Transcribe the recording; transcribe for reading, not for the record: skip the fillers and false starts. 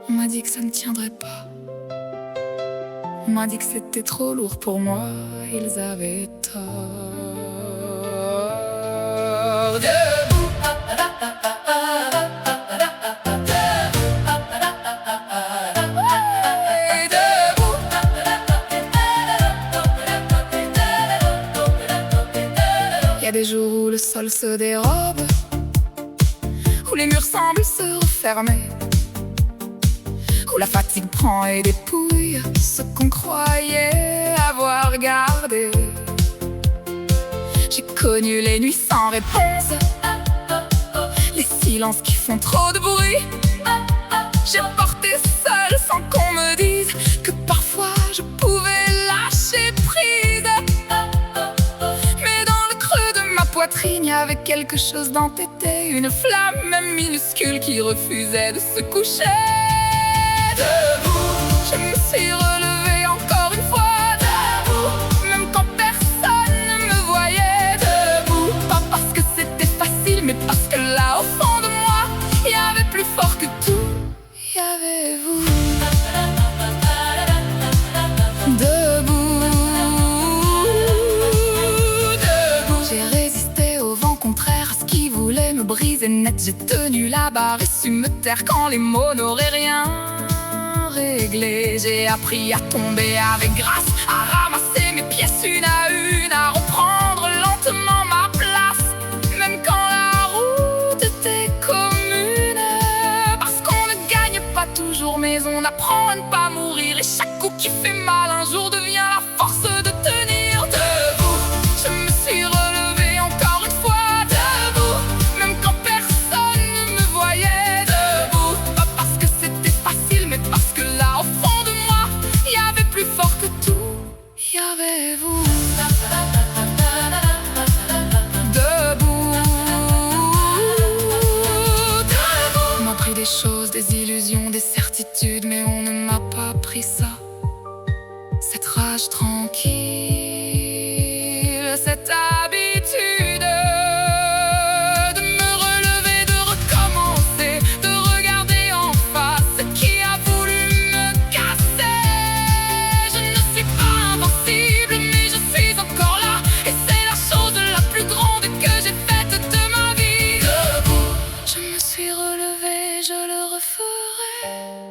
On m'a dit que ça ne tiendrait pas. On m'a dit que c'était trop lourd pour moi. Ils avaient tort. Debout, debout. Il y a des jours où le sol se dérobe, où les murs semblent se refermer, où la fatigue prend et dépouille ce qu'on croyait avoir gardé. J'ai connu les nuits sans réponse, les silences qui font trop de bruit. J'ai porté seul sans qu'on me dise que parfois je pouvais lâcher prise. Mais dans le creux de ma poitrine, il y avait quelque chose d'entêté, une flamme même minuscule qui refusait de se coucher. Debout, je me suis relevée encore une fois. Debout, même quand personne ne me voyait. Debout, pas parce que c'était facile, mais parce que là au fond de moi, il y avait plus fort que tout, il y avait vous. Debout, debout, j'ai résisté au vent contraire, à ce qui voulait me briser net. J'ai tenu la barre et su me taire quand les mots n'auraient rien réglé. J'ai appris à tomber avec grâce, à ramasser mes pièces une à une, à reprendre lentement ma place, même quand la route était commune. Parce qu'on ne gagne pas toujours, mais on apprend à ne pas mourir. Et chaque coup qui fait mal un jour devient la force de tenir. Debout, je me suis relevée encore une fois. Debout, même quand personne ne me voyait. Debout, pas parce que c'était facile, mais parce que là au fond de moi, il y avait plus fort que tout, il y avait vous. Debout, debout. On m'a pris des choses, des illusions, des certitudes, mais on ne m'a pas pris ça. Cette rage tranquille, cette habitude de me relever, de recommencer, de regarder en face ce qui a voulu me casser. Je ne suis pas invincible, mais je suis encore là, et c'est la chose la plus grande que j'ai faite de ma vie. Debout, je me suis relevée, je le referai.